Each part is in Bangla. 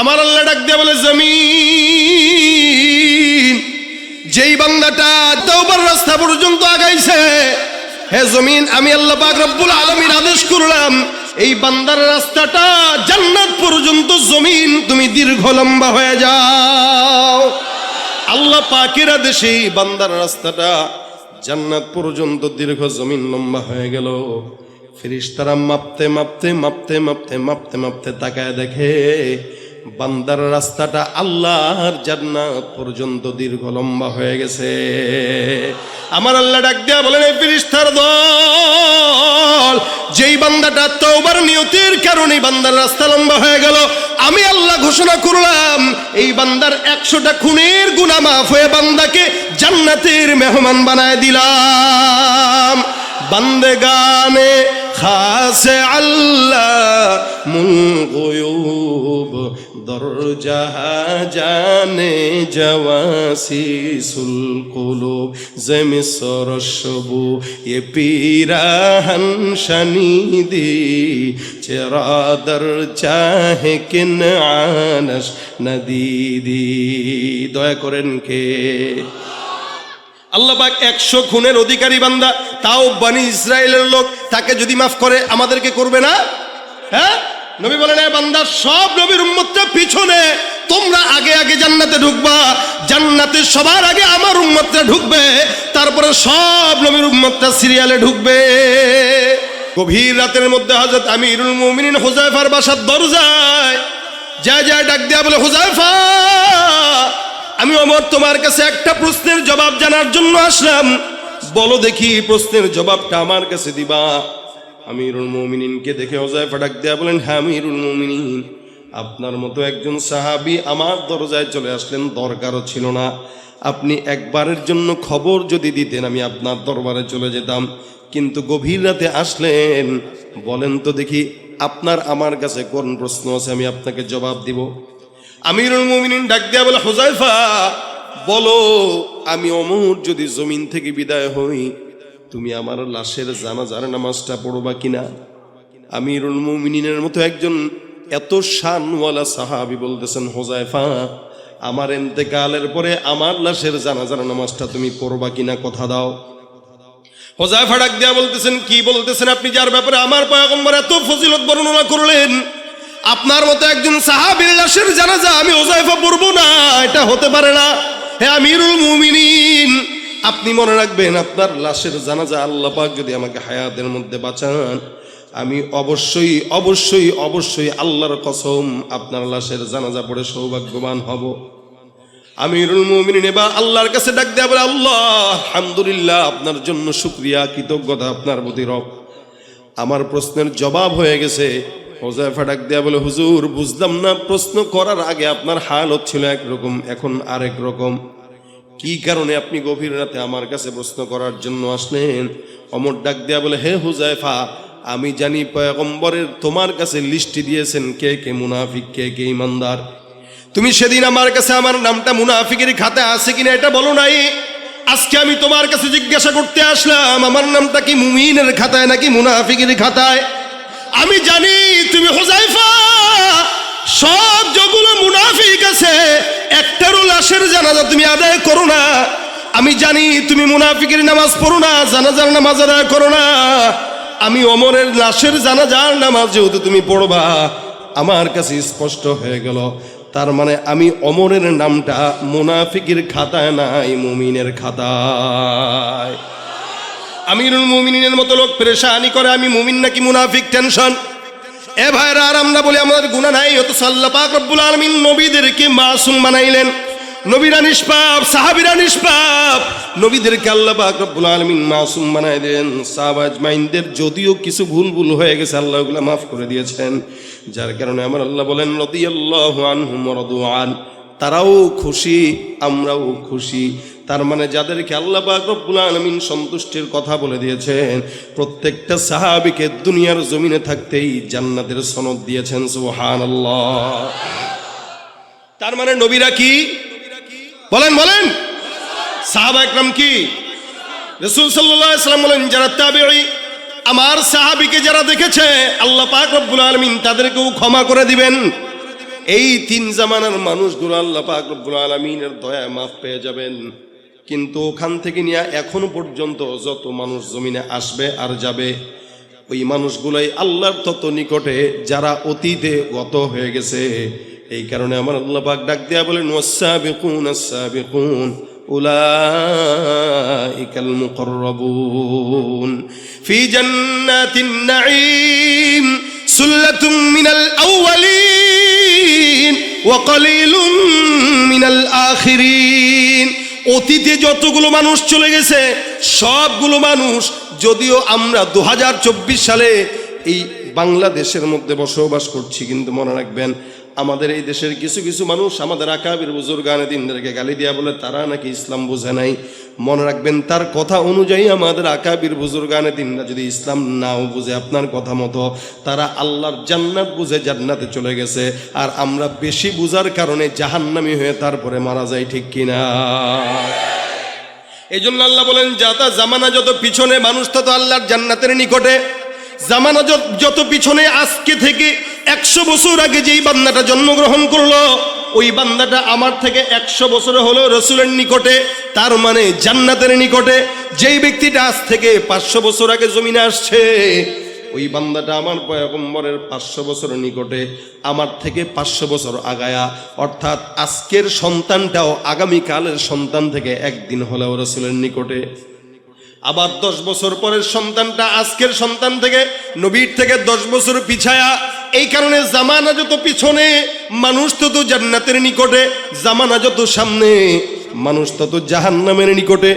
আমার আল্লাহ ডাক দিয়ে বলে, জমিন, যেই বান্দাটা তওবার রাস্তা পর্যন্ত আগাইছে, হে জমিন, আমি আল্লাহ পাক রব্বুল আলামিন আদেশ করলাম এই বান্দার রাস্তাটা জান্নাত পর্যন্ত জমিন তুমি দীর্ঘ লম্বা হয়ে যাও। আল্লাহ পাকের আদেশে এই বান্দার রাস্তাটা জান্নাত পর্যন্ত দীর্ঘ জমিন লম্বা হয়ে গেল। ফেরেশতারা মাপতে মাপতে মাপতে মাপতে মাপতে মাপতে তাকায় দেখে বান্দার রাস্তাটা আল্লাহর জান্নাত পর্যন্ত দীর্ঘ লম্বা হয়ে গেছে। আমার আল্লাহ ডাক দিয়া বলেন, এই ফেরেশতার দল, যেই বান্দাটা তওবার নিয়তের কারণে বান্দার রাস্তা লম্বা হয়ে গেল, আমি আল্লাহ ঘোষণা করলাম এই বান্দার 100টা খুনের গুনাহ মাফ হয়ে বান্দাকে জান্নাতের মেহমান বানায় দিলাম। বান্দেগানে খাসে আল্লাহ মুল গুয়ুব দরজা জানে জওয়াসিসুল কুলুব জমিসর শবু এ পিরাহন শনিদি চেরাদর চাহে কিন আনস নদীদি। দয়া করেন কে? আল্লাহ পাক 100 খুনের অধিকারী বান্দা, তাও বনি ইসরায়েলের লোক, তাকে যদি মাফ করে আমাদেরকে করবে না? হ্যাঁ, নবী বলেন, এ বান্দা, সব নবীর উম্মতটা পিছনে, তোমরা আগে আগে জান্নাতে ঢুকবা, জান্নাতে সবার আগে আমার উম্মতটা ঢুকবে, তারপরে সব নবীর উম্মতটা সিরিয়ালে ঢুকবে। গভীর রাতের মধ্যে হযরত আমিরুল মুমিনিন হুযায়ফার বাসার দরজায় যায় যায় ডাক দেয়া বলে, হুযায়ফা, আমি ওমর তোমার কাছে একটা প্রশ্নের জবাব জানার জন্য আসলাম, বলো দেখি প্রশ্নের জবাবটা আমার কাছে দিবা। আমিরুল মুমিনিনকে দেখে হুযায়ফা ডাক দেয়া বলেন, হ্যাঁ আমিরুল মুমিনিন, আপনার মতো একজন সাহাবী আমার দরজায় চলে আসলেন, দরকারও ছিল না, আপনি একবারের জন্য খবর যদি দিতেন আমি আপনার দরবারে চলে যেতাম, কিন্তু গভীর রাতে আসলেন, বলেন তো দেখি আপনার আমার কাছে কোন প্রশ্ন আছে, আমি আপনাকে জবাব দিব। আমিরুল মুমিনিন ডাক দেয়া বলে, হুযায়ফা বলো, আমি ওমর যদি জমিন থেকে বিদায় হই, তুমি আমার লাশের জানাজার নামাজটা পড়বা কিনা? আমিরুল মুমিনিনের মতো একজন এত শানওয়ালা সাহাবী বলতেছেন, হুযায়ফা, আমার ইন্তেকালের পরে আমার লাশের জানাজার নামাজটা তুমি পড়বা কিনা, কথা দাও। হুযায়ফা ডাক দেয়া বলতেছেন, কি বলতেছেন আপনি, যার ব্যাপারে আমার পয়গম্বর এত ফজিলত বর্ণনা করলেন, আপনার মতো একজন সাহাবীর লাশের জানাজা আমি হুযায়ফা পড়ব না, এটা হতে পারে না। হে আমিরুল মুমিনিন, আপনি মনে রাখবেন, আপনার লাশের জানাজা আল্লাহ পাক যদি আমাকে হায়াতের মধ্যে বাঁচান, আমি অবশ্যই অবশ্যই অবশ্যই আল্লাহর কসম আপনার লাশের জানাজা পড়ে সৌভাগ্যবান হব। আমিরুল মুমিনিন এবার আল্লাহর কাছে ডাক দেয়া বলে, আল্লাহ, আলহামদুলিল্লাহ, আপনার জন্য শুকরিয়া, কৃতজ্ঞতা আপনার প্রতি রব, আমার প্রশ্নের জবাব হয়ে গেছে। হুযায়ফা ডাক দেয়া বলে, হুজুর, বুঝলাম না, প্রশ্ন করার আগে আপনার হালত ছিল একরকম, এখন আরেক রকম, কি কারণে আপনি গভীর রাতে আমার কাছে প্রশ্ন করার জন্য আসলেন? ওমর ডাক দেয়া বলে, হে হুযায়ফা, আমি জানি পয়গম্বরের তোমার কাছে লিস্ট দিয়েছেন কে কে মুনাফিক, কে কে ইমানদার। তুমি সেদিন আমার কাছে আমার নামটা মুনাফিকের খাতায় আছে কিনা এটা বলো নাই, আজকে আমি তোমার কাছে জিজ্ঞাসা করতে আসলাম আমার নামটা কি মুমিনের খাতায় নাকি মুনাফিকের খাতায়। আমি জানি তুমি হুযায়ফা সব যেগুলো মুনাফিক আছে একটারও লাশের জানাজা তুমি আদায় করো না, আমি জানি তুমি মুনাফিকের নামাজ পড়ো না, জানাজার নামাজ আদায় করো না, আমি ওমরের লাশের জানাজার নামাজ যেহেতু তুমি পড়বা আমার কাছে স্পষ্ট হয়ে গেল, তার মানে আমি ওমরের নামটা মুনাফিকের খাতায় নাই, মুমিনের খাতায়। আমিরুল মুমিনিনের মতো লোক পেরেশানি করে আমি মুমিন নাকি মুনাফিক টেনশন। এ ভাইরা, আর আমরা বলি আমাদের গুনাহ নাই, অথচ আল্লাহ পাক রব্বুল আলামিন নবীদেরকে মাসুম বানাইলেন, নবীরা নিষ্পাপ, সাহাবীরা নিষ্পাপ, নবীদেরকে আল্লাহ পাক রব্বুল আলামিন মাসুম বানাই দেন। সাহাবা আজমাইনদের যদিও কিছু ভুল হয়ে গেছে আল্লাহ ওগুলো মাফ করে দিয়েছেন, যার কারণে আমার আল্লাহ বলেন, রাদিয়াল্লাহু আনহুম ওয়া রাদু আন, তারাও খুশি আমরাও খুশি। তার মানে যাদেরকে আল্লাহ পাক রব্বুল আলামিন সন্তুষ্টির কথা বলে দিয়েছেন, প্রত্যেকটা সাহাবীকে দুনিয়ার জমিনে থাকতেই জান্নাতের সনদ দিয়েছেন, সুবহানাল্লাহ। তার মানে নবীরা কি বলেন বলেন, সাহাবা একরাম কি, রাসূল সাল্লাল্লাহু আলাইহি ওয়াসাল্লাম বলেন, যারা তাবেঈ আমার সাহাবীকে যারা দেখেছে আল্লাহ পাক রব্বুল আলামিন তাদেরকেও ক্ষমা করে দিবেন। এই তিন জামানার মানুষগুলো আল্লাহ পাক রব্বুল আলামিনের দয়ায় মাফ পেয়ে যাবেন। কিন্তু ওখান থেকে নিয়ে এখনো পর্যন্ত যত মানুষ জমিনে আসবে আর যাবে, ওই মানুষগুলাই আল্লাহর তত নিকটে যারা অতীতে গত হয়ে গেছে। এই কারণে আমার আল্লাহ পাক ডাক দেয়া বলেন, ওয়াস-সাবিকুন আস-সাবিকুন উলাইকাল মুকাররাবুন ফি জান্নাতিন নাঈম সুল্লাতুম মিনাল আউয়ালিন ওয়া কালিলুম মিনাল আখিরিন। অতীতে যতগুলো মানুষ চলে গেছে সবগুলো মানুষ, যদিও আমরা 2024 সালে এই বাংলাদেশের মধ্যে বসবাস করছি, কিন্তু মনে রাখবেন আমাদের এই দেশের কিছু কিছু মানুষ আমাদের আকাবির বুজুর্গানে দিনদেরকে গালি দিয়া বলে তারা নাকি ইসলাম বোঝে নাই। মনে রাখবেন তার কথা অনুযায়ী আমাদের আকাবির বুজুর্গানে দিনরা যদি ইসলাম নাও বুঝে আপনার কথা মতো, তারা আল্লাহর জান্নাত বুঝে জান্নাতে চলে গেছে, আর আমরা বেশি বুঝার কারণে জাহান্নামী হয়ে তারপরে মারা যাই, ঠিক কিনা? এই জন্য আল্লাহ বলেন, যাতা জামানা যত পিছনে মানুষ তত আল্লাহর জান্নাতের নিকটে। জামানা যত পিছনে, আজকে থেকে 100 বছর আগে যেই বান্দাটা জন্মগ্রহণ করলো, ওই বান্দাটা আমার থেকে 100 বছর হলো রসুলের নিকটে, তার মানে জান্নাতের নিকটে। যেই ব্যক্তিটা আজ থেকে 500 বছর আগে জমিনে আসছে, ওই বান্দাটা আমার পয়গম্বরের 500 বছরের নিকটে, আমার থেকে 500 বছর আগায়া। অর্থাৎ আজকের সন্তানটাও আগামীকালের সন্তান থেকে একদিন হলেও রসুলের নিকটে। আবার 10 বছর পরের সন্তানটা আজকের সন্তান থেকে, নবীর থেকে 10 বছর পিছায়া। এই কারণে জামানা যত পিছনে মানুষ তত জান্নাতের নিকটে, জামানা যত সামনে মানুষ তত জাহান্নামের নিকটে।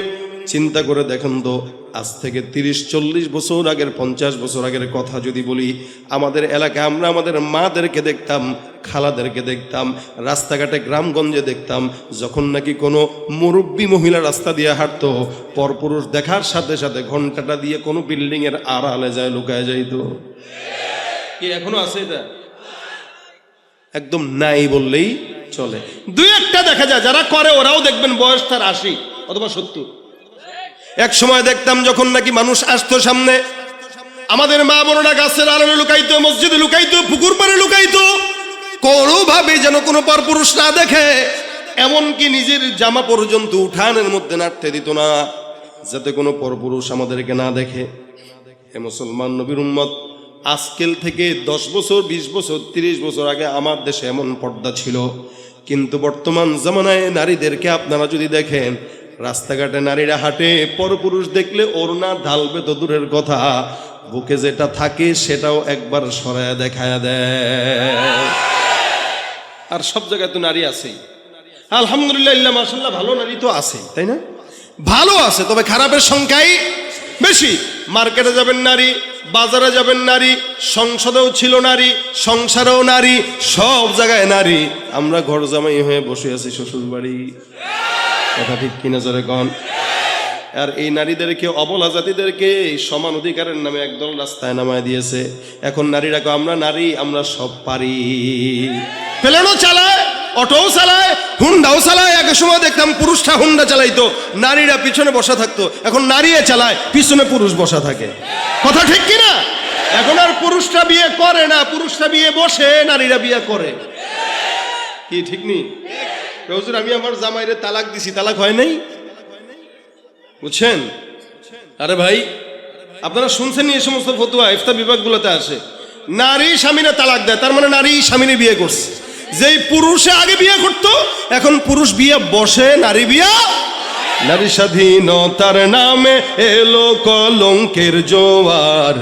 চিন্তা করে দেখেন তো, আজ থেকে 30-40 বছর আগের, 50 বছর আগের কথা যদি বলি, আমাদের এলাকায় আমরা আমাদের মাদেরকে দেখতাম, খালাদেরকে দেখতাম, রাস্তাঘাটে গ্রামগঞ্জে দেখতাম, যখন নাকি কোনো মুরব্বী মহিলা রাস্তা দিয়ে হাঁটতো, পরপুরুষ দেখার সাথে সাথে ঘন্টাটা দিয়ে কোনো বিল্ডিংয়ের আড়ালে যায় লুকায় যাইতো। কি এখনো আছে এটা? একদম নাই বললেই চলে। 2-1টা দেখা যায়, যারা করে ওরাও দেখবেন বয়স তার 80 অথবা 70। এক সময় দেখতাম যখন নাকি মানুষ আসতো সামনে, আমাদের মা বোনরা গাছের আড়ালে লুকাইতো, মসজিদে লুকাইতো, পুকুর পাড়ে লুকাইতো, কোনোভাবে যেন কোনো পরপুরুষ না দেখে। এমনকি নিজের জামা পর্যন্ত উঠানের মধ্যে নাড়তে দিত না, যাতে কোনো পরপুরুষ আমাদেরকে না দেখে। হে মুসলমান নবীর উম্মত, আজকেল থেকে 10 বছর, 20 বছর, 30 বছর আগে আমার দেশে এমন পর্দা ছিল। কিন্তু বর্তমান জামানায় নারীদেরকে আপনারা যদি দেখেন, রাস্তাঘাটে নারীরা হাঁটে, পরপুরুষ দেখলে ওড়না ঢালবে তো দূরের কথা, বুকে যেটা থাকে সেটাও একবার সরায়া দেখায়া দেয়। আর সব জায়গায় তো নারী আছেই, আলহামদুলিল্লাহ, মাশাআল্লাহ, ভালো নারী তো আছেই, তাই না? ভালো আছে, তবে খারাপের সংখ্যাই বেশি। মার্কেটে যাবেন নারী, বাজারে যাবেন নারী, সংসদেও ছিল নারী, সংসারেও নারী, সব জায়গায় নারী। আমরা ঘর জামাই হয়ে বসে আছি শ্বশুর বাড়ি, কথা ঠিক কিনা জোরে কন? আর এই নারীদেরকে, অবলা জাতিদেরকে সমান অধিকারের নামে একদল রাস্তায় নামায় দিয়েছে। এখন নারীরা আমরা নারী, আমরা সব পারি। প্লেনও চালায়, অটোও চালায়, হুন্ডাও চালায়। এক সময় দেখতাম পুরুষরা হুন্ডা চালাইতো, নারীরা পিছনে বসা থাকতো। এখন নারীরা চালায়, পিছনে পুরুষ বসা থাকে। কথা ঠিক কিনা? এখন আর পুরুষরা বিয়ে করে না, পুরুষরা বিয়ে বসে, নারীরা বিয়ে করে। কি ঠিক নেই? হুজুর, আমি আমার জামাইরে তালাক দিছি, তালাক হয় নাই, বুঝছেন? আরে ভাই, আপনারা শুনছেন এই সমস্ত ফতোয়া ইফতা বিভাগগুলোতে আসে, নারী স্বামীরা তালাক দেয়, তার মানে নারী স্বামীরে বিয়ে করছে। যেই পুরুষে আগে বিয়ে করতো, এখন পুরুষ বিয়ে বসে, নারী বিয়ে। নারী স্বাধীনতার নামে এলো কলঙ্কের জোয়ার,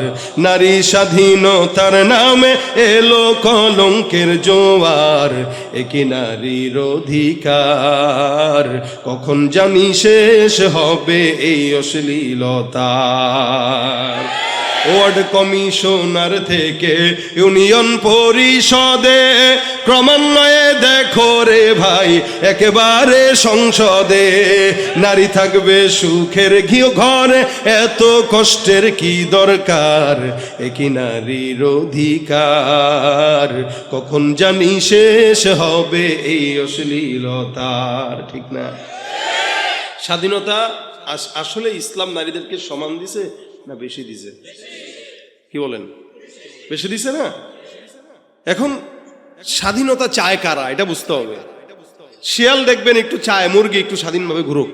নারী স্বাধীনতার নামে এলো কলঙ্কের জোয়ার, একি নারীর অধিকার কখন জানি শেষ হবে এই অশ্লীলতার। ওয়ার্ড কমিশনার থেকে ইউনিয়ন পরিষদে, ক্রমান্বয়ে দেখো রে ভাই একেবারে সংসদে, নারী থাকবে সুখের ঘরে, এত কষ্টের কি দরকার, একই নারীর অধিকার কখন জানি শেষ হবে এই অশ্লীলতার। ঠিক না? স্বাধীনতা আসলে ইসলাম নারীদেরকে সমান দিছে না বেশি দিছে? কি বলেন? বেশি দিছে না? এখন স্বাধীনতা চায় কারা এটা বুঝতে হবে। শিয়াল দেখবেন একটু চায় মুরগি একটু স্বাধীনভাবে ঘুরুক,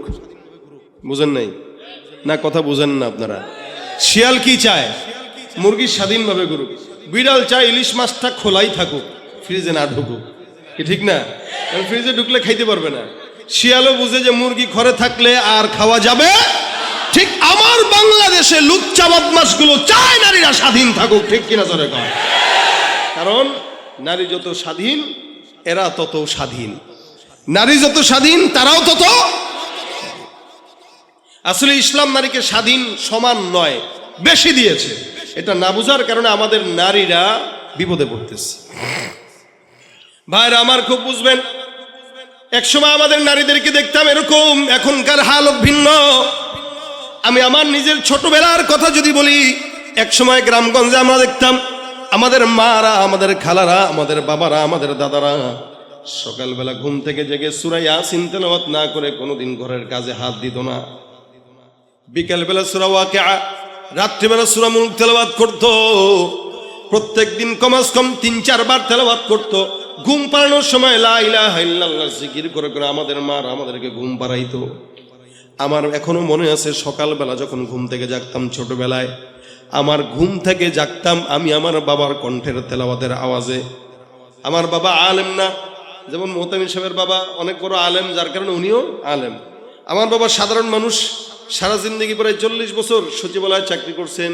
বুঝেন নাই না? কথা বুঝেন না আপনারা? শিয়াল কি চায়? মুরগি স্বাধীনভাবে ঘুরুক। বিড়াল চায় ইলিশ মাছটা খোলাই থাকুক, ফ্রিজে না ঢুকুক, কি ঠিক না? ফ্রিজে ঢুকলে খাইতে পারবে না। শিয়ালও বুঝে যে মুরগি ঘরে থাকলে আর খাওয়া যাবে। ঠিক আমার বাংলাদেশে লুচ্চা বদমাশগুলো চায় নারীরা স্বাধীন থাকুক, ঠিক কিনা জোরে কয়? কারণ নারী যত স্বাধীন এরা তত স্বাধীন, নারী যত স্বাধীন তারাও তত। আসলে ইসলাম নারীকে স্বাধীন সমান নয়, বেশি দিয়েছে। এটা না বুঝার কারণে আমাদের নারীরা বিপদে পড়তেছে। ভাইরা আমার খুব বুঝবেন, একসময় আমাদের নারীদেরকে দেখতাম এরকম, এখনকার হালত ভিন্ন। আমি আমার নিজের ছোটবেলার কথা যদি বলি, একসময় গ্রামগঞ্জে আমরা দেখতাম আমাদের মারা, আমাদের খালারা, আমাদের বাবারা, আমাদের দাদারা সকালবেলা ঘুম থেকে জেগে সূরা ইয়াসিন তেলাওয়াত না করে কোনোদিন ঘরের কাজে হাত দিত না। বিকালবেলা সূরা ওয়াকিআ, রাত্রিবেলা সূরা মুলক তেলাওয়াত করত। প্রত্যেকদিন কমাস কম ৩-৪ বার তেলাওয়াত করত। ঘুম পাড়ানোর সময় লা ইলাহা ইল্লাল্লাহ জিকির করে করে আমাদের মার আমাদেরকে ঘুম পাড়াইতো। আমার এখনো মনে আছে, সকালবেলা যখন ঘুম থেকে জাগতাম ছোটবেলায়, আমার ঘুম থেকে জাগতাম আমি আমার বাবার কণ্ঠের তেলাওয়াতের আওয়াজে। আমার বাবা আলেম না, যেমন মোহতামির সাহেবের বাবা অনেক বড় আলেম, যার কারণে উনিও আলেম। আমার বাবা সাধারণ মানুষ, সারা জিন্দগি প্রায় 40 বছর সচিবালয়ে চাকরি করছেন।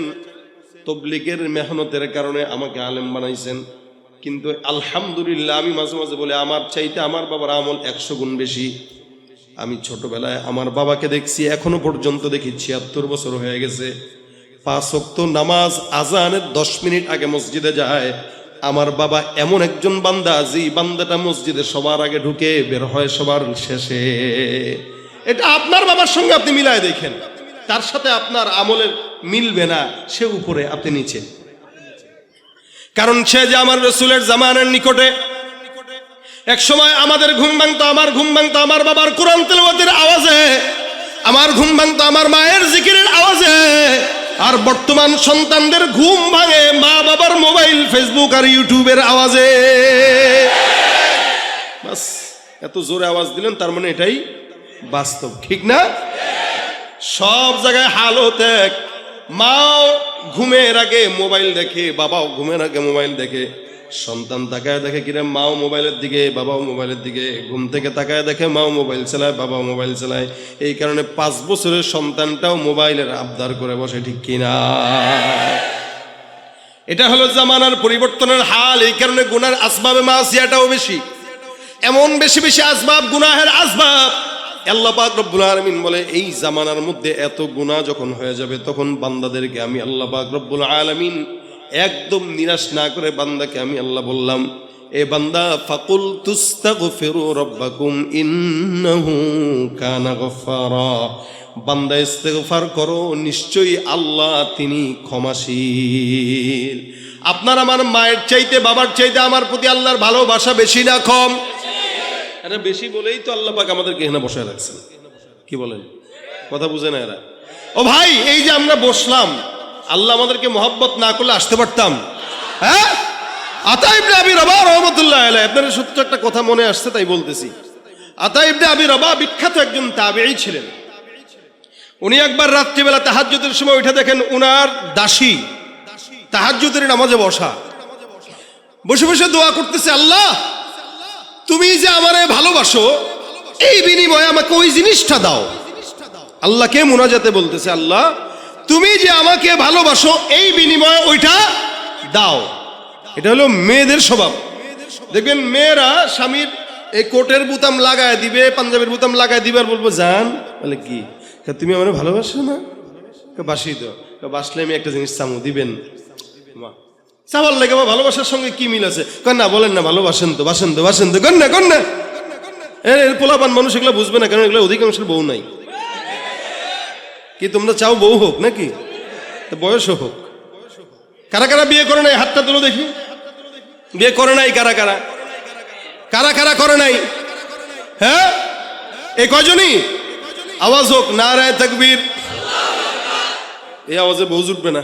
তবলিগের মেহনতের কারণে আমাকে আলেম বানাইছেন। কিন্তু আলহামদুলিল্লাহ আমি মাঝে মাঝে বলি, আমার চাইতে আমার বাবার আমল 100 গুণ বেশি। আমি ছোটবেলায় আমার বাবাকে দেখছি, এখনো পর্যন্ত দেখি 76 বছর হয়ে গেছে। 5 ওয়াক্ত নামাজ আজানের 10 মিনিট আগে মসজিদে যায়। আমার বাবা এমন একজন বান্দা, যে বান্দাটা মসজিদে সবার আগে ঢুকে, বের হয় সবার শেষে। এটা আপনার বাবার সঙ্গে আপনি মিলায় দেখেন, তার সাথে আপনার আমলের মিলবে না, সে উপরে আপনি নিচে। কারণ সে যে আমার রাসূলের জামানার নিকটে। এক সময় আমাদের ঘুম ভাঙতো, আমার ঘুম ভাঙতো আমার বাবার কোরআন তেলাওয়াতের আওয়াজে, আমার ঘুম ভাঙতো আমার মায়ের জিকিরের আওয়াজে। আর বর্তমান সন্তানদের ঘুম ভাঙে মা বাবার মোবাইল, ফেসবুক আর ইউটিউবের আওয়াজে। বাস, এত জোরে আওয়াজ দিলেন, তার মানে এটাই বাস্তব, ঠিক না? সব জায়গায় হালত এক। মাও ঘুমের আগে মোবাইল দেখে, বাবাও ঘুমের আগে মোবাইল দেখে। সন্তান তাকায় দেখে কিরে, মাও মোবাইলের দিকে, বাবাও মোবাইলের দিকে। ঘুম থেকে তাকায় দেখে মাও মোবাইল চালায়, বাবাও মোবাইল চালায়। এই কারণে 5 বছরের সন্তানটাও মোবাইলের আবদার করে বসে, ঠিক কিনা? এটা হলো জামানার পরিবর্তনের হাল। এই কারণে গুনার আসবাবে মাসিয়াটাও বেশি, এমন বেশি বেশি আসবাব, গুনাহের আসবাব। আল্লাহ পাক রব্বুল আলামিন বলে, এই জামানার মধ্যে এত গুনাহ যখন হয়ে যাবে, তখন বান্দাদেরকে আমি আল্লাহ পাক রব্বুল আলামিন একদম নিরাশ না করে বান্দাকে আমি আল্লাহ বললাম, এ বান্দা ফাকুল তুস্তাগফিরু রাব্বাকুম ইন্নাহু কানা গফফারা। বান্দা ইস্তেগফার করো, নিশ্চয়ই আল্লাহ তিনি ক্ষমাশীল। আপনার আমার মায়ের চাইতে, বাবার চাইতে আমার প্রতি আল্লাহর ভালোবাসা বেশি না কম? এরা বেশি বলেই তো আল্লাহ পাক আমাদেরকে এখানে বসায় রাখছেন। কি বলেন? কথা বুঝে না এরা? ও ভাই, এই যে আমরা বসলাম, আল্লাহ আমাদেরকে মহব্বত না করলে আসতে পারতাম? হ্যাঁ, আতা ইবনে আবি রবাহ রাহমাতুল্লাহ আলাইহি, আপনার সত্য একটা কথা মনে আসছে তাই বলতেছি। আতা ইবনে আবি রবাহ বিখ্যাত একজন তাবেঈ ছিলেন। উনি একবার রাত্রিবেলা তাহাজ্জুদের সময় উঠে দেখেন উনার দাসী তাহাজ্জুদের নামাজে বসা, বসে বসে দোয়া করতেছে, আল্লাহ তুমি যে আমারে ভালোবাসো, এই বিনিময়ে আমাকে ওই জিনিসটা দাও। আল্লাহকে মুনাজাতে বলতেছে, আল্লাহ তুমি যে আমাকে ভালোবাসো, এই বিনিময়ে ওইটা দাও। এটা হলো মেয়েদের স্বভাব। দেখবেন মেয়েরা স্বামীর এই কোটের বুতাম লাগায় দিবে, পাঞ্জাবের বুতাম লাগায় দিবে, আর বলবো জান, বলে কি তুমি আমার ভালোবাসো না? বাসি তো, বাসলে আমি একটা জিনিস চামু দিবেন। চাওয়ার লাগে ভালোবাসার সঙ্গে কি মিল আছে? না বলেন না, ভালোবাসেন তো, বাসেন তো, বাসেন তো, কন না কন না। এর পোলাপান মানুষ এগুলো বুঝবে না, কারণ এগুলো অধিকাংশের বউ নাই। কি তোমরা চাও বউ হোক নাকি? বয়স হোক। কারা কারা বিয়ে করে নাই? হাতটা তুলো দেখি। বিয়ে করে নাই কারা কারা? কারা কারা করে নাই? হ্যাঁ, এই কয়জনই? আওয়াজ হোক, নারায়ে তাকবীর। এই আওয়াজে বউ জুটবে না।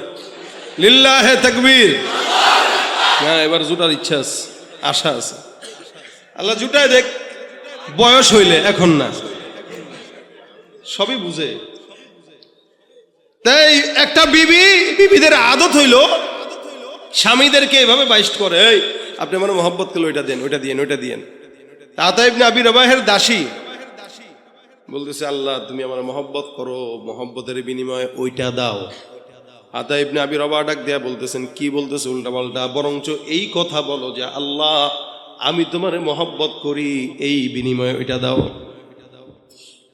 লিল্লাহে তাকবীর। হ্যাঁ, এবার জুটার ইচ্ছা আছে। আশা আছে। আল্লাহ জুটায় দেখ, বয়স হইলে, এখন না, সবই বুঝে। তাই একটা বিবিদের আদত হইল স্বামীদেরকে এভাবে বাইস্ট করে, এই আপনি আমার মহব্বত করলে ওইটা দেন, ওইটা দিয়েন, ওইটা দিয়েন। আতা ইবনে আবি রবাহের দাসী বলতেছে, আল্লাহ তুমি আমার মহব্বত করো, মহব্বতের বিনিময়ে ওইটা দাও। আতা ইবনে আবি রবাহ ডাক দেয়া বলতেছেন, কি বলতেছে উল্টা পাল্টা, বরঞ্চ এই কথা বলো যে আল্লাহ আমি তোমারে মহব্বত করি, এই বিনিময়ে ওইটা দাও।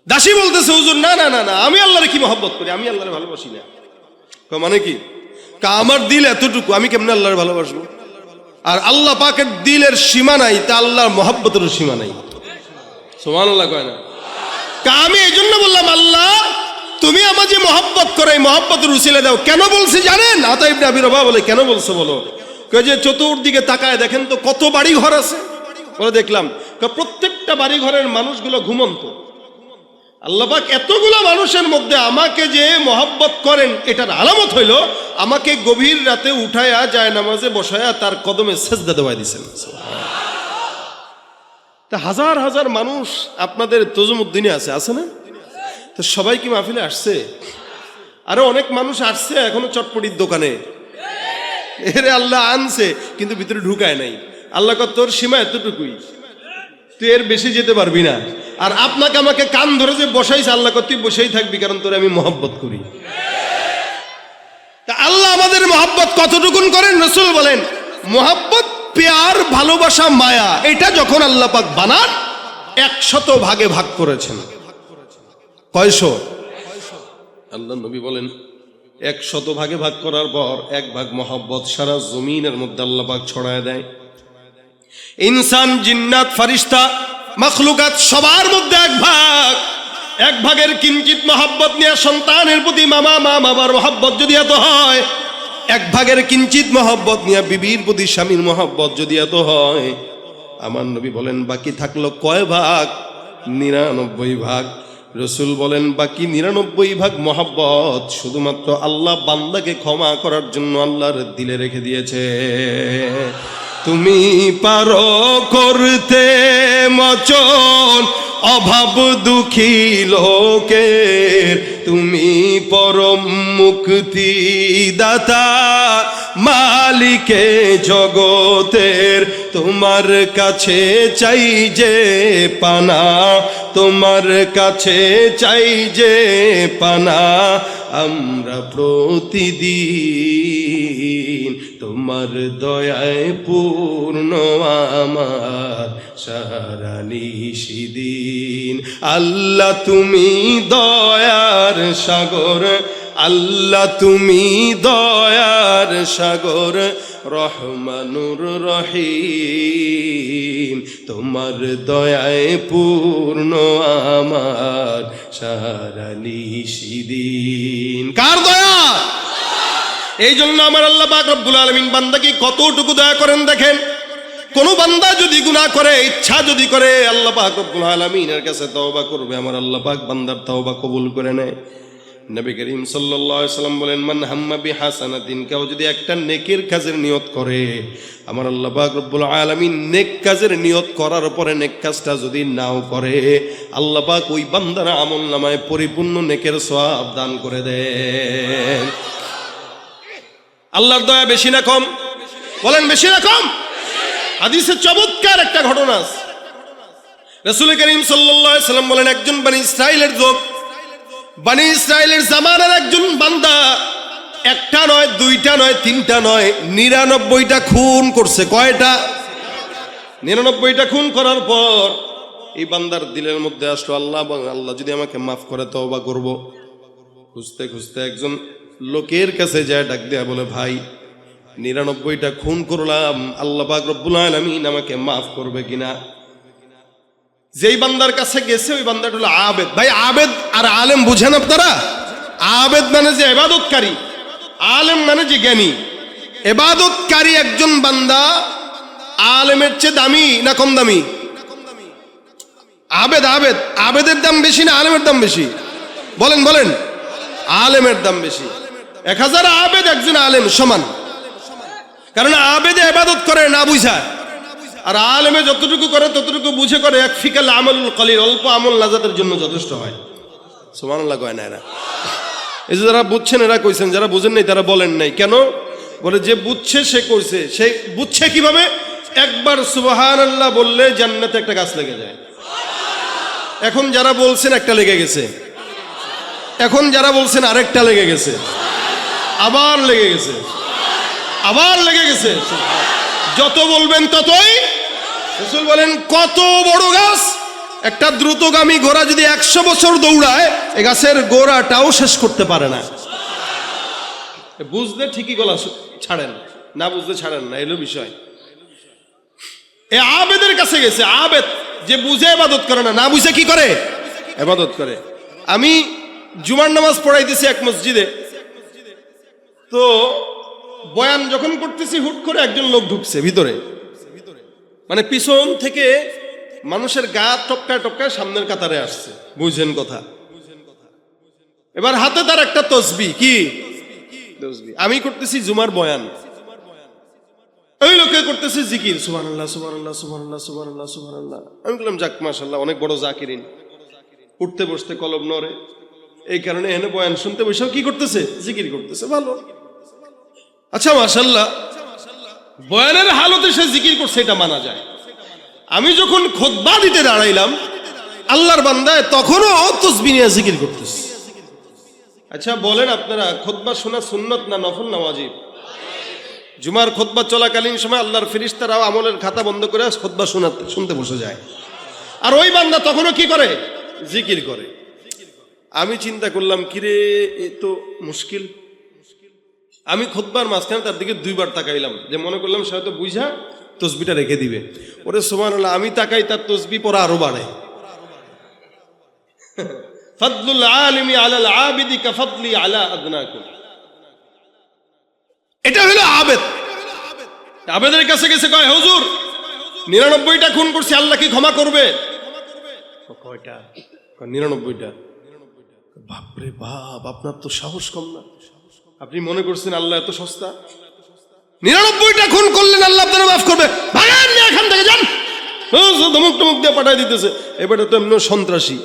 দাসী বলতেছে, হুজুর না না না না, আমি আল্লাহরে কি মহব্বত করি, আমি আল্লাহরে ভালোবাসি না। মানে কি? আমার দিল এতটুকু, আমি কেমনে আল্লাহরে ভালোবাসবো? আর আল্লাহ পাকের দিলের সীমা নাই, তা আল্লাহর মহব্বতেরও সীমা নাই। সুবহানাল্লাহ কয় না? আমি এই জন্য বললাম, আল্লাহ তুমি আমার যে মহব্বত করো, এই মহব্বতের উসিলা দাও। কেন বলছি জানেন? আতা ইবনে আবি রবাহ বলে, কেন বলছো বলো? যে চতুর্দিকে তাকায় দেখেন তো কত বাড়ি ঘর আছে। বলে দেখলাম, প্রত্যেকটা বাড়ি ঘরের মানুষগুলো ঘুমন্ত। আল্লাহ পাক এতগুলো মানুষের মধ্যে আমাকে যে মহব্বত করেন, এটার আলামত হইল আমাকে গভীর রাতে উঠায়া যায় নামাজে বসায়া তার কদমে সেজদা দেওয়াই দিয়েছেন। তা হাজার হাজার মানুষ আপনাদের তজুমুদ্দিনে আছে না? তো সবাই কি মাহফিলে আসছে? আরো অনেক মানুষ আসছে এখনো চটপটির দোকানে, এরে আল্লাহ আনছে কিন্তু ভিতরে ঢুকায় নাই। আল্লাহ কত তোর সীমা এতটুকুই, তুই এর বেশি যেতে পারবি না। আর আপনাকে আমাকে কান ধরে যে বসাইছে, আল্লাহ কত তুই বসেই থাকবি, কারণ তোরে আমি মহব্বত করি। তা আল্লাহ আমাদের মহব্বত কতটুকুন করেন? রাসূল বলেন, মহব্বত প্যার, ভালোবাসা, মায়া, এটা যখন আল্লাহ পাক বানান 100 ভাগে ভাগ করেছেন। কয়শো? আল্লাহ নবী বলেন 100 ভাগে ভাগ করার পর 1 ভাগ মহব্বত সারা জমিনের মধ্যে আল্লাহ পাক ছড়ায় দেয়। ইনসান, জিন্নাত, ফারিস্তা, মাখলুকাত সবার মধ্যে 1 ভাগের কিঞ্চিত মহব্বত নিয়ে সন্তানের প্রতি বাবার মহব্বত যদি এত হয়, 1 ভাগের কিঞ্চিত মহব্বত নিয়ে বিবির প্রতি স্বামীর মহব্বত যদি এত হয়, আমার নবী বলেন বাকি থাকলো কয় ভাগ? 99 ভাগ। রসুল বলেন বাকি 99 ভাগ মহব্বত শুধুমাত্র আল্লাহ বান্দাকে ক্ষমা করার জন্য আল্লাহর দিলে রেখে দিয়েছে। তুমি পারো করতে মোচন অভাব দুঃখী লোকের, তুমি পরম মুক্তি দাতা মালিকে জগতের, তোমার কাছে চাই যে পানা, তোমার কাছে চাই যে পানা, আমরা প্রতিদিন তোমার দয়ায় পূর্ণ আমার সারা নিশিদিন। আল্লাহ তুমি দয়ার সাগর, আল্লাহ তুমি দয়ার সাগর, রহমানুর রহিম, তোমার দয়ায় পূর্ণ আমার সারা নিশিদিন। কার দয়া? এই জন্য আমার আল্লাহ পাক রব্বুল আলামিন বান্দাকে কতটুকু দয়া করেন দেখেন। কোন বান্দা যদি গুনাহ করে, ইচ্ছা যদি করে, আল্লাহ পাক রব্বুল আলামিনের কাছে তওবা করবে, আমার আল্লাহ পাক বান্দার তওবা কবুল করে নেয়। নবী করিম সাল্লাল্লাহু আলাইহি সাল্লাম বলেন, মান হাম্মা বিহাসানাতিন, কেউ যদি একটা নেকের কাজের নিয়ত করে, আমার আল্লাহ পাক রব্বুল আলামিন নেক কাজের নিয়ত করার পরে নেক কাজটা যদি নাও করে, আল্লাহ পাক ওই বান্দার আমলনামায় পরিপূর্ণ নেকের সওয়াব দান করে দেন। আল্লাহর দয়া বেশি না কম? বলেন বেশি না কম? হাদিসে চমৎকার একটা ঘটনা আছে। রাসূল করিম সাল্লাল্লাহু আলাইহি সাল্লাম বলেন, একজন বনি ইসরাইলের লোক, বনি ইসরাইলের জামানার একজন বান্দা একটা নয়, দুইটা নয়, তিনটা নয়, 99টা খুন করছে। কয়টা? 99টা খুন করার পর এই বান্দার দিলের মধ্যে আসলো, আল্লাহ যদি আমাকে মাফ করে তওবা করব। খুঁজতে খুঁজতে একজন লোকের কাছে যায়, ডাক দেয়া বলে, ভাই 99টা খুন করলাম, আল্লাহ পাক রব্বুল আলামিন আমাকে মাফ করবে কিনা? যেই বান্দার কাছে গেছে ওই বান্দাটা হলো আবেদ। ভাই আবেদ আর আলেম বুঝেন আপনারা? আবেদ মানে যে ইবাদতকারী, আলেম মানে যে জ্ঞানী। ইবাদতকারী একজন বান্দা আলেমের চেয়ে দামি না কম দামি? আবেদ আবেদের দাম বেশি না আলেমের দাম বেশি? বলেন বলেন। আলেমের দাম বেশি। 1000 আবেদ একজন আলেম সমান। কারণ আবেদে ইবাদত করে না বুঝায়, আর আলেমে যতটুকু করে ততটুকু বুঝে করে, এক ফিকাল আমলুল কলিল, অল্প আমল নাজাতের জন্য যথেষ্ট হয়। সুবহানাল্লাহ কয় না এরা? এই যে যারা বুঝছেন এরা কইছেন, যারা বুঝেন নাই তারা বলেন নাই। কেন বলে? যে বুঝছে সে কইছে। সে বুঝছে কিভাবে? একবার সুবহানাল্লাহ বললে জান্নাতে একটা গাছ লেগে যায়। এখন যারা বলছেন একটা লেগে গেছে, এখন যারা বলছেন আরেকটা লেগে গেছে, আবার লেগে গেছে, আবার লেগে গেছে। যত বলবেন ততই। রাসূল বলেন কত বড় গাছ, একটা দ্রুতগামী ঘোড়া যদি 100 বছর দৌড়ায় এই গাছের গোড়াটাও শেষ করতে পারে না। বুঝলে ঠিকই গলা ছাড়েন, না বুঝলে ছাড়েন না, এলো বিষয়। এ আবেদের কাছে গেছে। আবেদ যে বুঝে ইবাদত করে না, না বুঝে কি করে? ইবাদত করে। আমি জুমার নামাজ পড়াইতেছি এক মসজিদে, তো বয়ান যখন করতেছি হুট করে একজন লোক ঢুকছে ভিতরে, মানে পিছন থেকে মানুষের গা টপকায় টপকায় সামনের কাতারে আসছে। বুঝেন কথা? এবার হাতে তার একটা তসবিহ। কি তসবিহ? আমি করতেছি জুমার বয়ান, ওই লোকে করতেছে জিকির, সুবহানাল্লাহ সুবহানাল্লাহ সুবহানাল্লাহ সুবহানাল্লাহ সুবহানাল্লাহ। আমি বললাম যাক মাশাআল্লাহ, অনেক বড় জাকিরিন। উঠতে বসতে কলম নড়ে, এই কারণে এনে বয়ান শুনতে বসেও কি করতেছে? জিকির করতেছে। ভালো, আচ্ছা মাশাআল্লাহ। বয়ানের হালতে সে জিকির করছে, এটা মানা যায়। আমি যখন খুতবা দিতে দাঁড়াইলাম আল্লাহর বান্দায়, তখনও তাসবিহ নিয়ে জিকির করতেছে। আচ্ছা বলেন আপনারা, খুতবা শোনা সুন্নত না নফল না ওয়াজিব? জুমার খুতবা চলাকালীন সময় আল্লাহর ফেরেশতারাও আমলের খাতা বন্ধ করে খুতবা শুনতে বসে যায়, আর ওই বান্দা তখনও কি করে? জিকির করে। আমি চিন্তা করলাম কিরে, এ তো মুশকিল। আমি খুতবার মাঝখানে তার দিকে 2 বার তাকাইলাম, যে মনে করলাম সে হয়তো বুঝা তসবিটা রেখে দিবে। ওরে সুবহানাল্লাহ, আমি তাকাই তার তসবিহ পড়া আরো বাড়ে। ফাদলুল আলিমি আলাল আবিদি কাফাদলি আলা আদনাকুম। এটা হলো আবেদ। আবেদের কাছে গেছে, কয় হুজুর 99টা খুন করছি, আল্লাহ কি ক্ষমা করবে? কয়টা? 99টা। বাপরে বাপ, আপনার তো সাহস কম না? আপনি মনে করছেন আল্লাহ এত সস্তা? 99টা খুন করলেন, আল্লাহ আপনারা মাফ করবে? ভাগেন না এখান থেকে, যান। ধমক টমক দিয়ে পাঠাই দিতেছে। এবারে তো এমনি সন্ত্রাসী।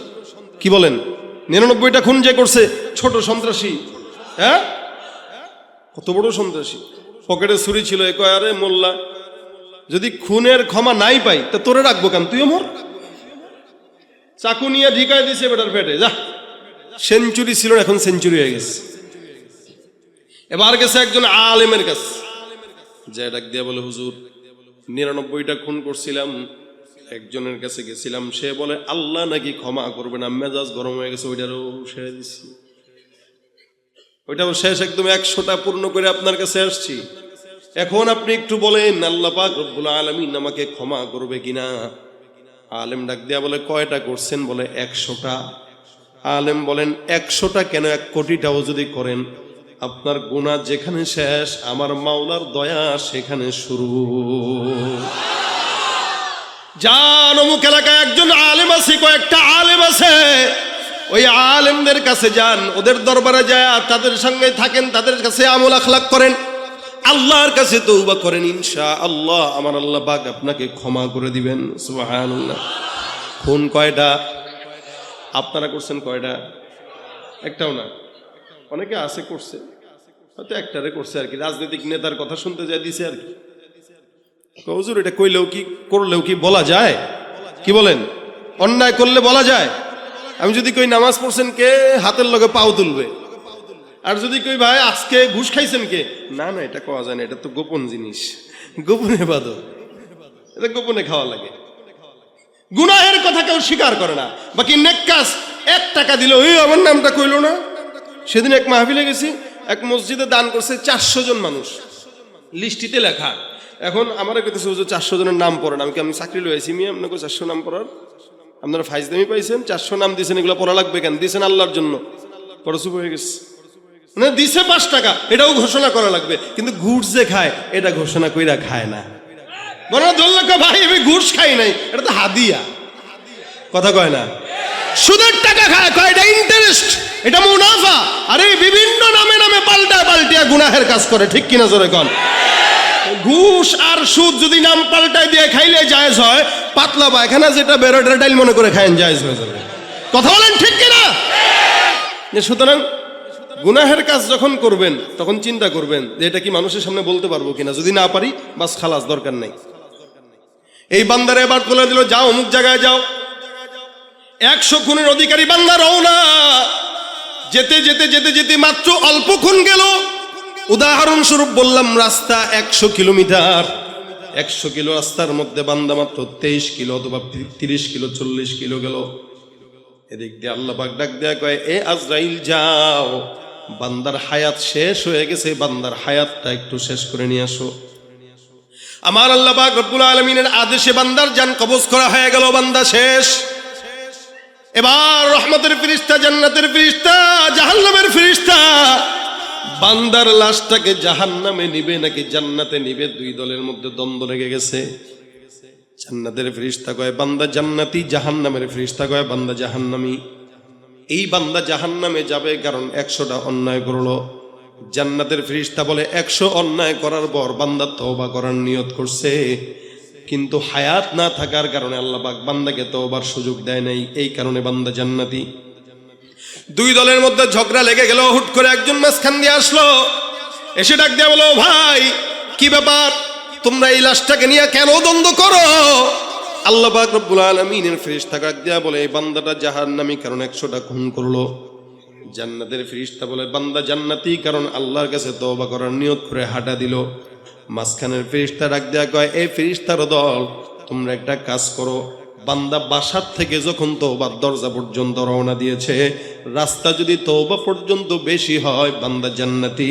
কি বলেন? 99টা খুন যে করছে ছোট সন্ত্রাসী? হ্যাঁ, কত বড় সন্ত্রাসী। পকেটে ছুরি ছিল। এ কয়, আরে মোল্লা, যদি খুনের ক্ষমা নাই পাই তা তোরে রাখবো কেন? তুইও মর। চাকু নিয়ে ঢিকায় দিছে বেটার পেটে। যা, সেঞ্চুরি ছিল, এখন সেঞ্চুরি হয়ে গেছে। এবার গেছে একজন আলেমের কাছে, যে ডাক দিয়া বলে, হুজুর 99টা খুন করছিলাম, একজনের কাছে গেছিলাম, সে বলে আল্লাহ নাকি ক্ষমা করবে না। মেজাজ গরম হয়ে গেছে, ওইটারও শেষ দিচ্ছি, ওইটাও শেষ, একদম 100টা পূর্ণ করে আপনার কাছে আসছি। এখন আপনি একটু বলেন আল্লাহ পাক রব্বুল আলামিন আমাকে ক্ষমা করবে কিনা? আলেম ডাক দিয়া বলে, কয়টা করছেন? বলে 100টা। আলেম বলেন 100টা কেন, 1 কোটিটাও যদি করেন, আপনার গুনাহ যেখানে শেষ আমার মাওলার দয়া সেখানে শুরু। যান অমুক এলাকায় একজন আলেম আছে, কয়েকটা আলেম আছে, ওই আলেমদের কাছে যান, ওদের দরবারে যায় তাদের সঙ্গে থাকেন, তাদের কাছে আমল আখলাক করেন, আল্লাহর কাছে তওবা করেন, ইনশাআল্লাহ আমার আল্লাহ পাক আপনাকে ক্ষমা করে দিবেন। সুবহানাল্লাহ। খুন কয়টা? আপনারা করছেন কয়টা? একটাও না। অনেকে আছে করছে, হয়তো একটারে করছে আর কি, রাজনৈতিক নেতার কথা শুনতে যায় দিছে আর কি। হুজুর এটা কইলেও কি করলেও কি বলা যায়? কি বলেন? অন্যায় করলে বলা যায়? আমি যদি কই নামাজ পড়ছেন কে, হাতের লগে পাও তুলবে। আর যদি কই ভাই আজকে ঘুষ খাইছেন কে, না না এটা কওয়া যায় না, এটা তো গোপন জিনিস, গোপনে ইবাদত, এটা গোপনে খাওয়া লাগে। গুনাহের কথা কেউ স্বীকার করে না, বাকি নেক কাজ 1 টাকা দিল, ওই আমার নামটা কইলো না। সেদিন এক মাহফিলে গেছি, এক মসজিদে দান করছে 400 জন মানুষ, লিস্টিতে লেখা। এখন আমার কইতেছে হুজুর 400 জনের নাম পড়েন। আমি চাকরি লইছি, আমি আপনাকে 400 নাম পড়ার? আপনারা ফাইজদামি পাইছেন? 400 নাম দিয়েছেন, এগুলো পড়া লাগবে কেন? দিয়েছেন আল্লাহর জন্য। পরে চুপ হয়ে গেছে। মানে দিছে 5 টাকা, এটাও ঘোষণা করা লাগবে, কিন্তু ঘুষ যে খায় এটা ঘোষণা কইরা খায় না। বড় ধরল ভাই আমি ঘুষ খাই নাই, এটা তো হাদিয়া। কথা কয় না? সুদের টাকা খায়, কয় এটা ইন্টারেস্ট, এটা মুনাফা। আরে বিভিন্ন নামে নামে পাল্টায় পাল্টিয়া গুনাহের কাজ করে, ঠিক কিনা জোরে কোন? ঘুষ আর সুদ যদি নাম পাল্টায় দিয়ে খাইলে জায়েজ হয়, পাতলা পায়খানা যেটা বেরোটা ডাইল মনে করে খায়েন জায়েজ হয়ে যাবে। কথা বলেন ঠিক কিনা? সুতরাং গুনাহের কাজ যখন করবেন তখন চিন্তা করবেন যে এটা কি মানুষের সামনে বলতে পারবো কিনা, যদি না পারি বাস খালাস, দরকার নেই। এই বান্দারে এবার তুলে দিল, যাও অমুক জায়গায় যাও। 100 খুনের অধিকারী বান্দা রওনা। যেতে যেতে যেতে যেতে মাত্র অল্প খুন গেল। উদাহরণস্বরূপ বললাম, রাস্তা 100 কিলোমিটার। 100 কিলো রাস্তার মধ্যে বান্দা মাত্র 23 কিলো অথবা 30 কিলো 40 কিলো গেল। এদিক দিয়ে আল্লাহ পাক ডাক দেয়া কয়, এ আজরাইল যাও, বান্দার হায়াত শেষ হয়ে গেছে, বান্দার হায়াতটা একটু শেষ করে নিয়ে আসো। আমার আল্লাহ পাক রব্বুল আলামিনের আদেশে বান্দার জান কবজ করা হয়ে গেল, বান্দা শেষ। এবার রহমতের ফেরেশতা, জান্নাতের ফেরেশতা, জাহান্নামের ফেরেশতা বান্দার লাশটাকে জাহান্নামে নিবে নাকি জান্নাতে নিবে, দুই দলের মধ্যে দ্বন্দ্ব লেগে গেছে। জান্নাতের ফেরেশতা কয় বান্দা জান্নাতি, জাহান্নামের ফেরেশতা কয় বান্দা জাহান্নামী। এই বান্দা জাহান্নামে যাবে কারণ 100টা অন্যায় করলো। জান্নাতের ফেরেশতা বলে 100 অন্যায় করার পর বান্দা তওবা করার নিয়ত করছে, কিন্তু হায়াত না থাকার কারণে আল্লাহ পাক বান্দাকে তওবার সুযোগ দেয় নাই, এই কারণে বান্দা জান্নাতি। দুই দলের মধ্যে ঝগড়া লেগে গেল। হুট করে একজন মাঝখান দিয়ে আসলো, এসে ডাক দিয়ে বলো, ভাই কি ব্যাপার, তোমরা এই লাশটাকে নিয়ে কেন দ্বন্দ্ব করো? আল্লাহ পাক রব্বুল আলামিনের ফেরেশতা ডাক দিয়া বলে, এই বান্দাটা জাহান্নামী কারণ 100টা খুন করলো। জান্নাতের ফেরেশতা বলে বান্দা জান্নাতি কারণ আল্লাহর কাছে তওবা করার নিয়ত করে হাঁটা দিল। মাঝখানের ফেরেশতা ডাক দেয়া কয়, এই ফেরেশতার দল, তোমরা একটা কাজ করো, বান্দা বাসার থেকে যখন তওবার দরজা পর্যন্ত রওনা দিয়েছে, রাস্তা যদি তওবা পর্যন্ত বেশি হয় বান্দা জান্নাতি,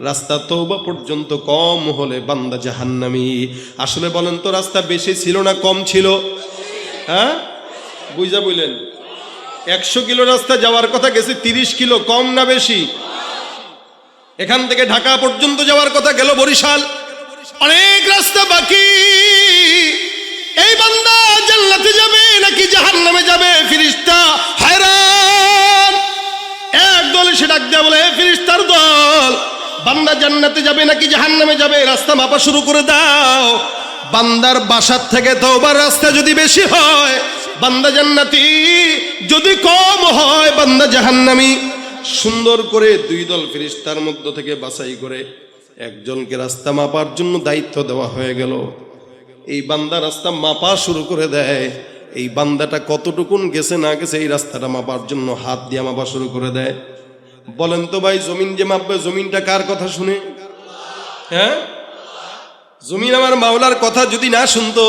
রাস্তা তওবা পর্যন্ত কম হলে বান্দা জাহান্নামী। আসলে বলেন তো, রাস্তা বেশি ছিল না কম ছিল? হ্যাঁ বুঝা বললেন? 100 কিলো রাস্তা যাওয়ার কথা গেছে 30 কিলো, কম না বেশি? এখান থেকে ঢাকা পর্যন্ত যাওয়ার কথা গেল বরিশাল, অনেক রাস্তা বাকি। এই বান্দা জান্নাতে যাবে নাকি জাহান্নামে যাবে? ফেরেশতা হায়রান। এক দল এসে ডাক দেয়া বলে, ফেরেশতার দল, বান্দা জান্নাতে যাবে নাকি জাহান্নামে যাবে, রাস্তা মাপা শুরু করে দাও। বান্দার বাসার থেকে তওবার রাস্তা যদি বেশি হয় বান্দা জান্নাতি, যদি কম হয় বান্দা জাহান্নামী। সুন্দর করে দুই দল ফেরেশতার মধ্য থেকে বাছাই করে একজনকে রাস্তা মাপার জন্য দায়িত্ব দেওয়া হয়ে গেল। এই বান্দা রাস্তা মাপা শুরু করে দেয়। এই বান্দাটা কতটুকুন গেছে না গেছে এই রাস্তাটা মাপার জন্য হাত দিয়ে মাপা শুরু করে দেয়। বলেন তো ভাই, জমিন যে মাপবে, জমিনটা কার কথা শুনে? হ্যাঁ, জমিন আমার মাওলার কথা যদি না শুনতো,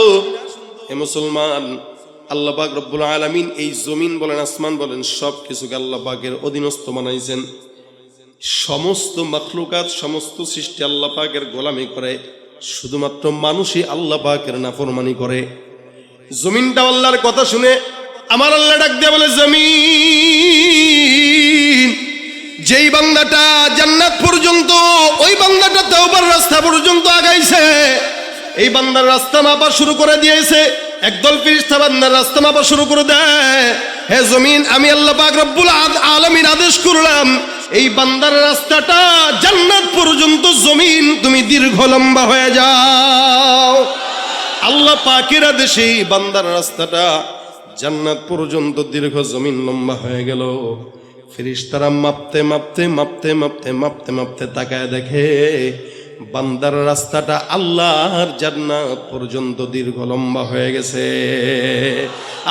এ মুসলমান, আল্লাহ পাক রব্বুল আলামিন এই জমিন বলেন আসমান বলেন সব কিছুকে আল্লাহ পাকের অধীনস্থ বানাইছেন। সমস্ত মাখলুকাত, সমস্ত সৃষ্টি আল্লাহ পাকের গোলামি করে, শুধুমাত্র মানুষই আল্লাহ পাকের নাফরমানি করে। জমিনটা আল্লাহর কথা শুনে আমার আল্লাহ ডাক দিয়ে বলে, জমিন, যেই বান্দাটা জান্নাত পর্যন্ত, ওই বান্দাটা তওবার রাস্তা পর্যন্ত আগাইছে, এই বান্দার রাস্তা মাপা শুরু করে দিয়েছে। একদল ফেরেশতা বান্দার রাস্তা মাপা শুরু করে দেয়। হে জমিন, আমি আল্লাহ পাক রব্বুল আলামিন আদেশ করলাম, এই বান্দার রাস্তাটা জান্নাত পর্যন্ত জমিন তুমি দীর্ঘ লম্বা হয়ে যাও। আল্লাহ পাকের আদেশে বান্দার রাস্তাটা জান্নাত পর্যন্ত দীর্ঘ জমিন লম্বা হয়ে গেল। ফেরেশতারা মাপতে মাপতে মাপতে মাপতে মাপতে মাপতে তাকায় দেখে বান্দার রাস্তাটা আল্লাহর জান্নাত পর্যন্ত দীর্ঘ লম্বা হয়ে গেছে।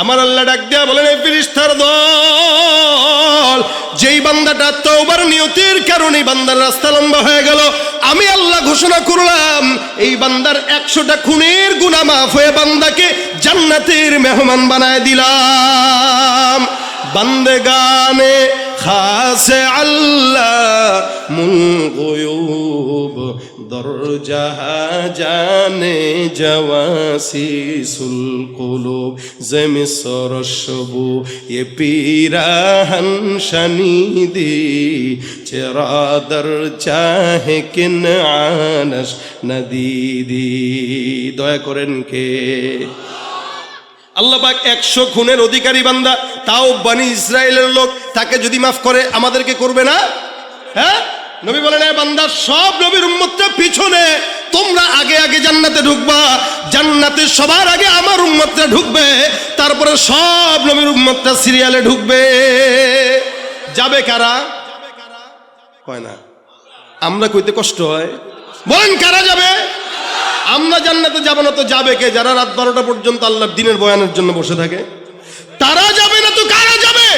আমার আল্লাহ ডাক দেয়া বলেন, এই ফেরেশতার দল, যেই বান্দাটা তওবার নিয়তের কারণে বান্দার রাস্তা লম্বা হয়ে গেল, আমি আল্লাহ ঘোষণা করলাম এই বান্দার 100টা খুনের গুনাহ মাফ হয়ে বান্দাকে জান্নাতের মেহমান বানায় দিলাম। বান্দেগানে খাসে আল্লাহ মুল গুয়ুব দরজাহা জানে জওয়াসিসুল কুলুব জমিসর শবু ये पीराहन शनीदी चरादर चाहे किन आनश नदीदी। দয়া করেন কে? আল্লাহ পাক 100 খুনের অধিকারী বান্দা, তাও বনি ইসরায়েলের লোক, তাকে যদি মাফ করে আমাদেরকে করবে না? হ্যাঁ, নবী বলেন, বান্দা সব নবীর উম্মতটা পিছনে, তোমরা আগে আগে জান্নাতে ঢুকবা, জান্নাতে সবার আগে আমার উম্মতটা ঢুকবে, তারপরে সব নবীর উম্মতটা সিরিয়ালে ঢুকবে। যাবে কারা? কয় না, আমরা কইতে কষ্ট হয়। বলেন কারা যাবে? আমরা জান্নাতে যাব না তো যাবে কে? যারা রাত 12টা পর্যন্ত আল্লাহর দ্বীনের বয়ানের জন্য বসে থাকে, তারা যাবে না তো কারা যাবে?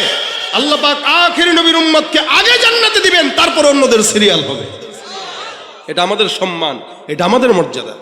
আল্লাহ পাক আখেরি নবীর উম্মতকে আগে জান্নাতে দিবেন, তারপর অন্যদের সিরিয়াল হবে। এটা আমাদের সম্মান, এটা আমাদের মর্যাদা।